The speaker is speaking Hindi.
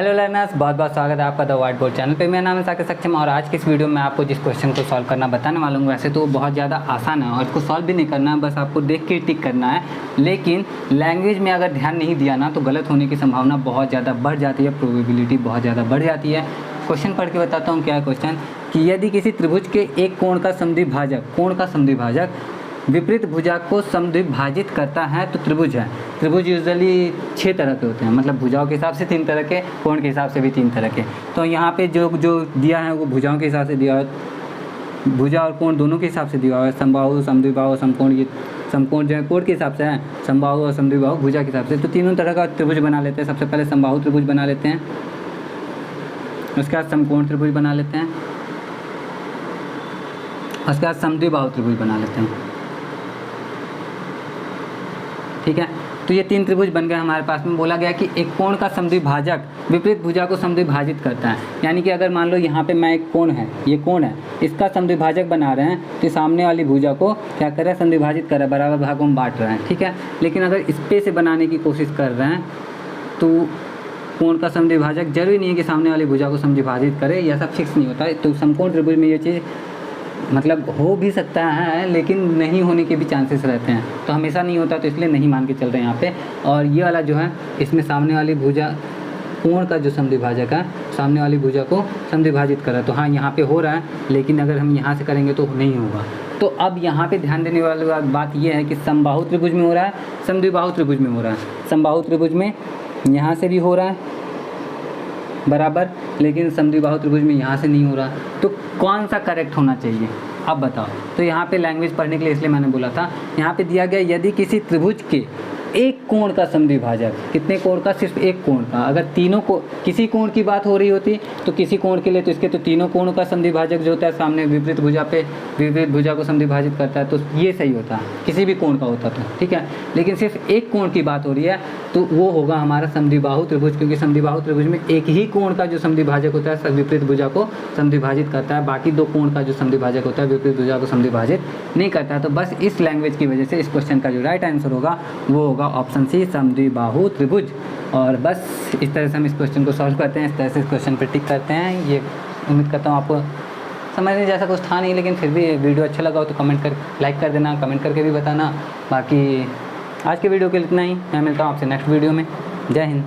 हेलो लर्नर्स, बहुत बहुत स्वागत है आपका द व्हाइट बोर्ड चैनल पे। मेरा नाम है साकिब सक्षम और आज के इस वीडियो में आपको जिस क्वेश्चन को सॉल्व करना बताने वाला हूँ, वैसे तो वो बहुत ज़्यादा आसान है और इसको सॉल्व भी नहीं करना है, बस आपको देख के टिक करना है। लेकिन लैंग्वेज में अगर ध्यान नहीं दिया ना तो गलत होने की संभावना बहुत ज़्यादा बढ़ जाती है, प्रोबेबिलिटी बहुत ज़्यादा बढ़ जाती है। क्वेश्चन पढ़ के बताता हूँ क्या है क्वेश्चन, कि यदि किसी त्रिभुज के एक कोण का समद्विभाजक विपरीत भुजा को समद्विभाजित करता है तो त्रिभुज है। त्रिभुज यूजुअली 6 तरह के होते हैं, मतलब भुजाओं के हिसाब से 3 तरह के, कोण के हिसाब से भी 3 तरह के। तो यहाँ पे जो दिया है वो भुजाओं के हिसाब से दिया है, भुजा और कोण दोनों के हिसाब से दिया हुआ है। समबाहु, समद्विबाहु, समकोण, ये समकोण जो है कोण के हिसाब से है, समबाहु और समद्विबाहु भुजा के हिसाब से। तो तीनों तरह का त्रिभुज बना लेते हैं। सबसे पहले समबाहु त्रिभुज बना लेते हैं, उसके बाद समकोण त्रिभुज बना लेते हैं, उसके बाद समद्विबाहु त्रिभुज बना लेते हैं। ठीक है, तो ये 3 त्रिभुज बन गए हमारे पास में। बोला गया कि एक कोण का समद्विभाजक विपरीत भुजा को समद्विभाजित करता है, यानी कि अगर मान लो यहाँ पे मैं एक कोण है, ये कोण है, इसका समद्विभाजक बना रहे हैं तो सामने वाली भुजा को क्या कर रहे हैं, समद्विभाजित कर रहे हैं, बराबर भागों में बांट रहे हैं। ठीक है, लेकिन अगर इस पे से बनाने की कोशिश कर रहे हैं तो कोण का समद्विभाजक जरूरी नहीं है कि सामने वाली भुजा को समद्विभाजित करे, यह सब फिक्स नहीं होता है। तो समकोण त्रिभुज में ये चीज़ मतलब हो भी सकता है लेकिन नहीं होने के भी चांसेस रहते हैं, तो हमेशा नहीं होता, तो इसलिए नहीं मान के चल रहे हैं यहाँ पे। और ये वाला जो है, इसमें सामने वाली भुजा, कोण का जो समद्विभाजक है सामने वाली भुजा को समद्विभाजित कर रहा है। तो हाँ, यहाँ पे हो रहा है, लेकिन अगर हम यहाँ से करेंगे तो नहीं होगा। तो अब यहाँ पे ध्यान देने वाली बात यह है कि समबाहु त्रिभुज में हो रहा है, समद्विबाहु त्रिभुज में हो रहा है। समबाहु त्रिभुज में यहाँ से भी हो रहा है बराबर, लेकिन समद्विबाहु त्रिभुज में यहाँ से नहीं हो रहा। तो कौन सा करेक्ट होना चाहिए, अब बताओ। तो यहाँ पे लैंग्वेज पढ़ने के लिए इसलिए मैंने बोला था, यहाँ पे दिया गया यदि किसी त्रिभुज के एक कोण का समद्विभाजक, कितने कोण का, सिर्फ एक कोण का। अगर तीनों को किसी कोण की बात हो रही होती तो किसी कोण के लिए तो इसके तो तीनों कोणों का समद्विभाजक जो होता है सामने विपरीत भुजा पे विपरीत भुजा को समद्विभाजित करता है, तो ये सही होता है, किसी भी कोण का होता तो। ठीक है, लेकिन सिर्फ एक कोण की बात हो रही है तो वो होगा हमारा समद्विबाहु त्रिभुज, क्योंकि समद्विबाहु त्रिभुज में एक ही कोण का जो समद्विभाजक होता है विपरीत भुजा को समद्विभाजित करता है, बाकी 2 कोण का जो समद्विभाजक होता है विपरीत भुजा को समद्विभाजित नहीं करता है। तो बस इस लैंग्वेज की वजह से इस क्वेश्चन का जो राइट आंसर होगा वो होगा ऑप्शन सी, समद्विबाहु त्रिभुज। और बस इस तरह से हम इस क्वेश्चन को सॉल्व करते हैं, इस तरह से इस क्वेश्चन पर टिक करते हैं। ये उम्मीद करता हूँ आपको समझने जैसा कुछ था नहीं, लेकिन फिर भी वीडियो अच्छा लगा हो तो कमेंट कर लाइक कर देना, कमेंट करके भी बताना। बाकी आज के वीडियो के लिए इतना ही, मैं मिलता हूँ आपसे नेक्स्ट वीडियो में। जय हिंद।